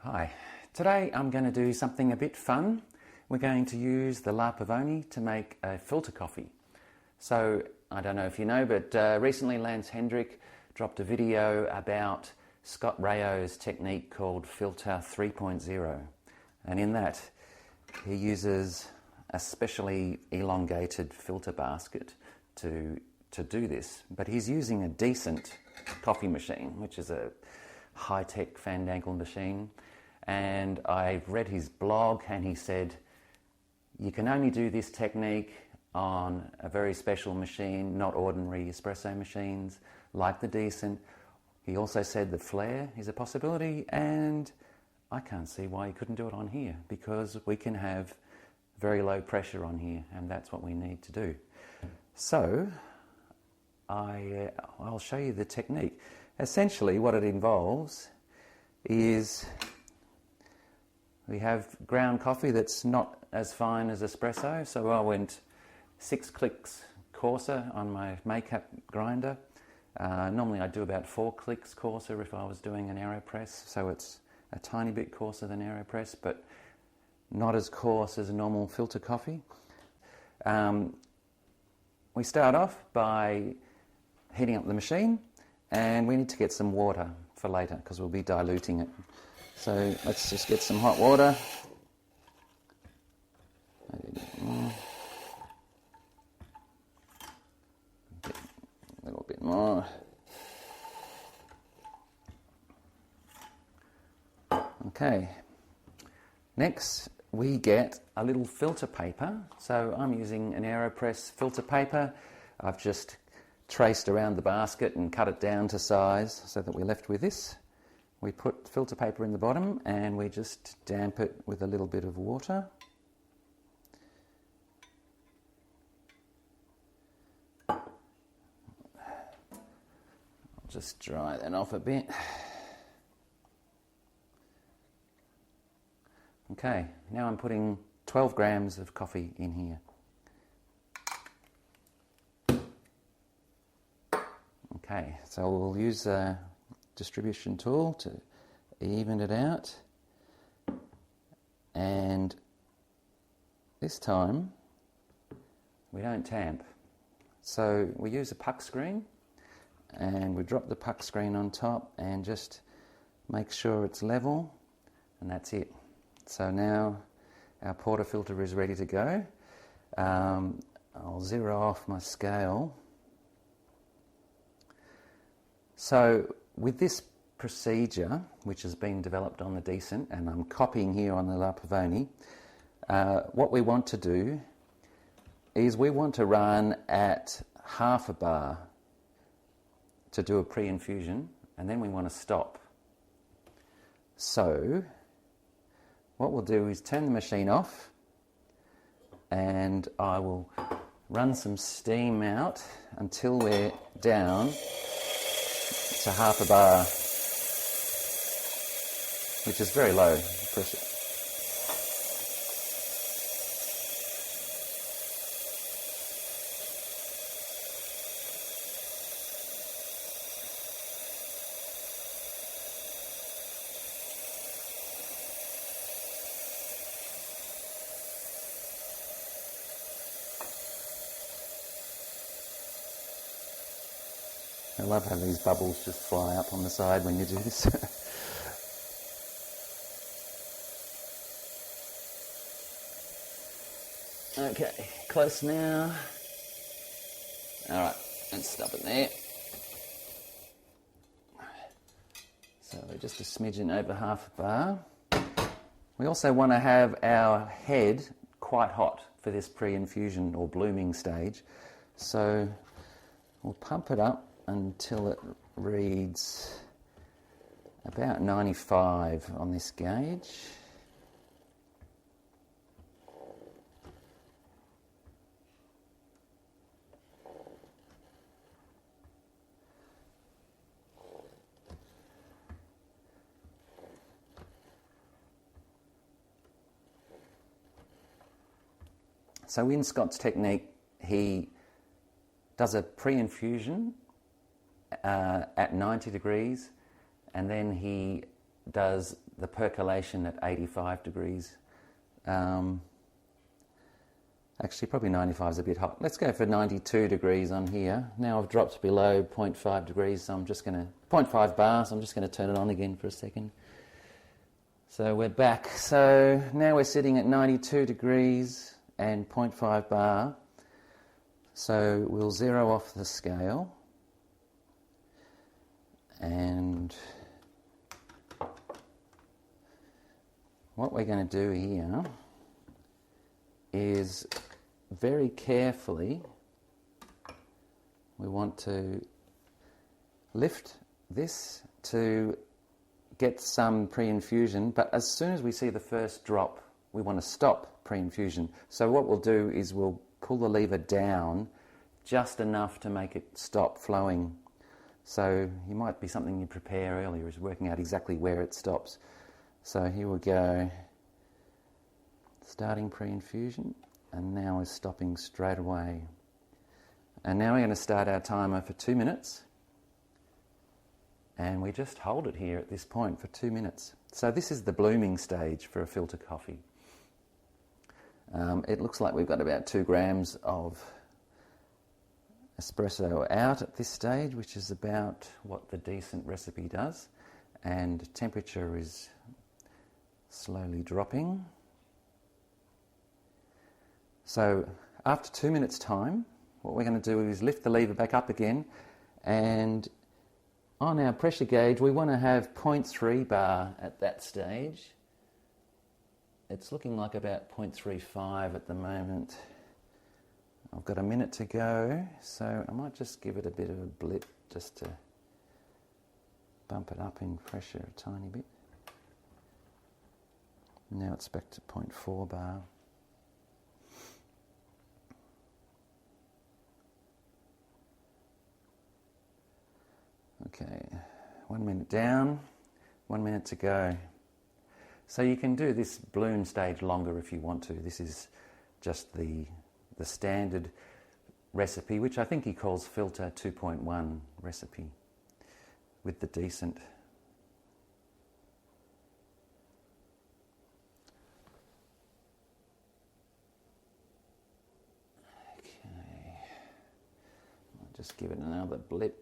Hi, today I'm going to do something a bit fun. We're going to use the Pavoni to make a filter coffee. So, I don't know if you know, but recently Lance Hendrick dropped a video about Scott Rayo's technique called Filter 3.0. And in that, he uses a specially elongated filter basket to do this. But he's using a decent coffee machine, which is a high-tech fandangle machine. And I read his blog and he said, you can only do this technique on a very special machine, not ordinary espresso machines like the Decent. He also said the flare is a possibility, and I can't see why you couldn't do it on here, because we can have very low pressure on here, and that's what we need to do. So I'll show you the technique. Essentially what it involves is we have ground coffee that's not as fine as espresso, so I went 6 clicks coarser on my makeup grinder. Normally I do about 4 clicks coarser if I was doing an AeroPress, so it's a tiny bit coarser than AeroPress, but not as coarse as a normal filter coffee. We start off by heating up the machine, and we need to get some water for later because we'll be diluting it. So let's just get some hot water. A little bit more. Okay. Next, we get a little filter paper. So I'm using an AeroPress filter paper. I've just traced around the basket and cut it down to size so that we're left with this. We put filter paper in the bottom and we just damp it with a little bit of water. I'll just dry that off a bit. Okay, now I'm putting 12 grams of coffee in here. Okay, so we'll use a distribution tool to even it out, and this time we don't tamp, so we use a puck screen and we drop the puck screen on top and just make sure it's level, and that's it. So now our portafilter is ready to go. I'll zero off my scale. So with this procedure, which has been developed on the Decent, and I'm copying here on the Pavoni, what we want to do is we want to run at half a bar to do a pre-infusion, and then we want to stop. So what we'll do is turn the machine off, and I will run some steam out until we're down to half a bar, which is very low pressure. I love how these bubbles just fly up on the side when you do this. Okay, close now. Alright, let's stop it there. So we're just a smidgen over half a bar. We also want to have our head quite hot for this pre-infusion or blooming stage. So we'll pump it up until it reads about 95 on this gauge. So in Scott's technique, he does a pre-infusion at 90 degrees, and then he does the percolation at 85 degrees. Actually, probably 95 is a bit hot. Let's go for 92 degrees on here. Now I've dropped below 0.5 degrees, so I'm just going to, 0.5 bar, so I'm just going to turn it on again for a second. So we're back. So now we're sitting at 92 degrees and 0.5 bar. So we'll zero off the scale. And what we're going to do here is very carefully, we want to lift this to get some pre-infusion, but as soon as we see the first drop, we want to stop pre-infusion. So what we'll do is we'll pull the lever down just enough to make it stop flowing. So it might be something you prepare earlier, is working out exactly where it stops. So here we go. Starting pre-infusion, and now we're stopping straight away. And now we're going to start our timer for 2 minutes, and we just hold it here at this point for 2 minutes. So this is the blooming stage for a filter coffee. It looks like we've got about 2 grams of espresso out at this stage, which is about what the decent recipe does, and temperature is slowly dropping. So after 2 minutes time, what we're going to do is lift the lever back up again, and on our pressure gauge we want to have 0.3 bar at that stage. It's looking like about 0.35 at the moment. I've got a minute to go, so I might just give it a bit of a blip just to bump it up in pressure a tiny bit. Now it's back to 0.4 bar. Okay, 1 minute down, 1 minute to go. So you can do this bloom stage longer if you want to. This is just the standard recipe, which I think he calls filter 2.1 recipe, with the decent. Okay, I'll just give it another blip.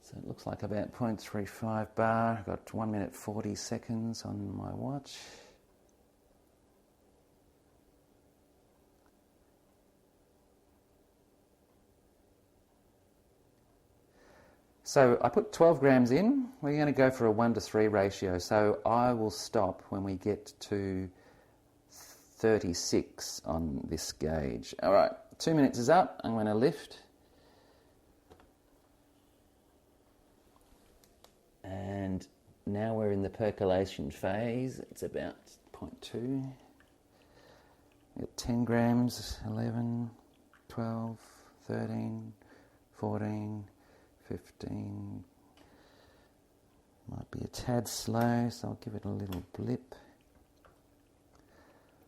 So it looks like about 0.35 bar. I've got 1 minute 40 seconds on my watch. So I put 12 grams in. We're going to go for a 1:3 ratio. So I will stop when we get to 36 on this gauge. All right, 2 minutes is up. I'm going to lift. And now we're in the percolation phase. It's about 0.2. We've got 10 grams, 11, 12, 13, 14, 15. Might be a tad slow, so I'll give it a little blip.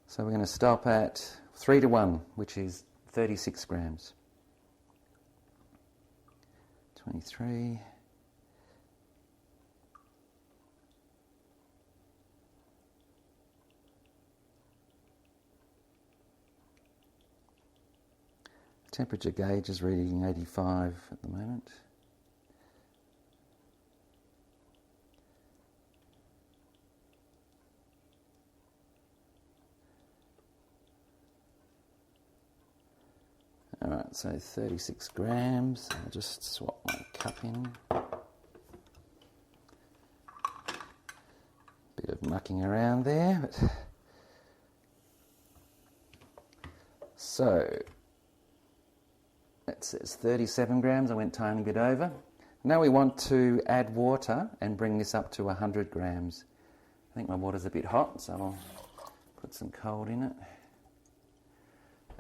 So we're going to stop at 3:1, which is 36 grams. 23. Temperature gauge is reading 85 at the moment. Alright, so 36 grams. I'll just swap my cup in. Bit of mucking around there, but so it says 37 grams. I went a tiny bit over. Now we want to add water and bring this up to 100 grams. I think my water's a bit hot, so I'll put some cold in it.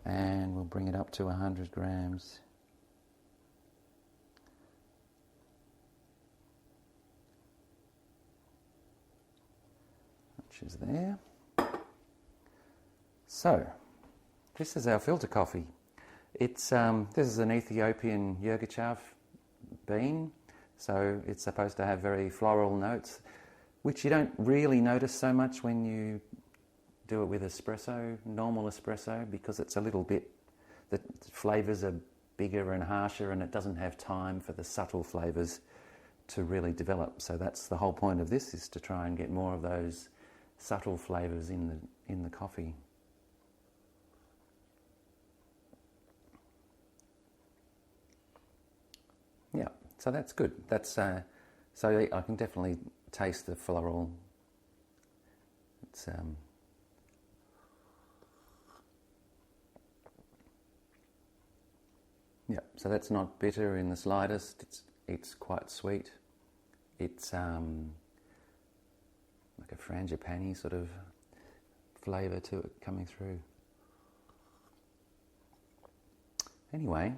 And we'll bring it up to 100 grams. Which is there. So, this is our filter coffee. It's this is an Ethiopian yirgacheffe bean, so it's supposed to have very floral notes, which you don't really notice so much when you do it with espresso, normal espresso, because it's a little bit, the flavours are bigger and harsher and it doesn't have time for the subtle flavours to really develop. So that's the whole point of this, is to try and get more of those subtle flavours in the coffee. Yeah, so that's good. That's so I can definitely taste the floral. It's yeah, so that's not bitter in the slightest. It's quite sweet. It's like a frangipani sort of flavour to it coming through. Anyway,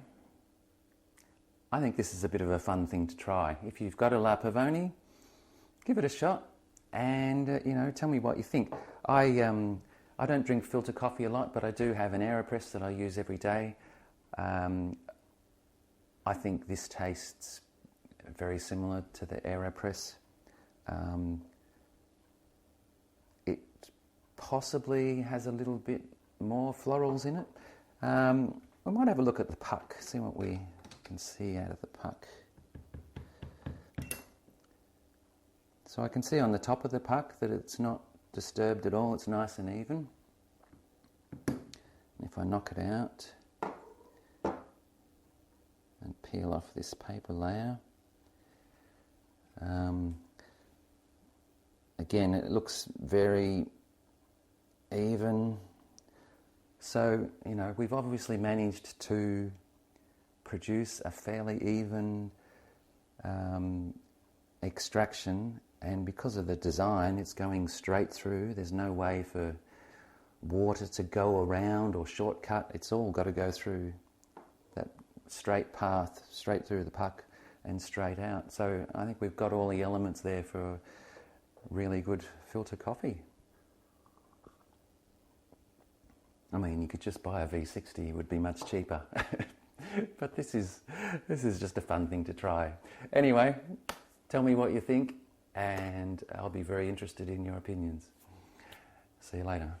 I think this is a bit of a fun thing to try. If you've got a La Pavoni, give it a shot, and tell me what you think. I don't drink filter coffee a lot, but I do have an AeroPress that I use every day. I think this tastes very similar to the AeroPress. It possibly has a little bit more florals in it. We might have a look at the puck, see what we can see out of the puck. So I can see on the top of the puck that it's not disturbed at all, it's nice and even. And if I knock it out and peel off this paper layer, again it looks very even. So, we've obviously managed to produce a fairly even extraction, and because of the design it's going straight through. There's no way for water to go around or shortcut. It's all got to go through that straight path, straight through the puck and straight out. So I think we've got all the elements there for really good filter coffee. I mean, you could just buy a V60, it would be much cheaper. But this is just a fun thing to try. Anyway, tell me what you think, and I'll be very interested in your opinions. See you later.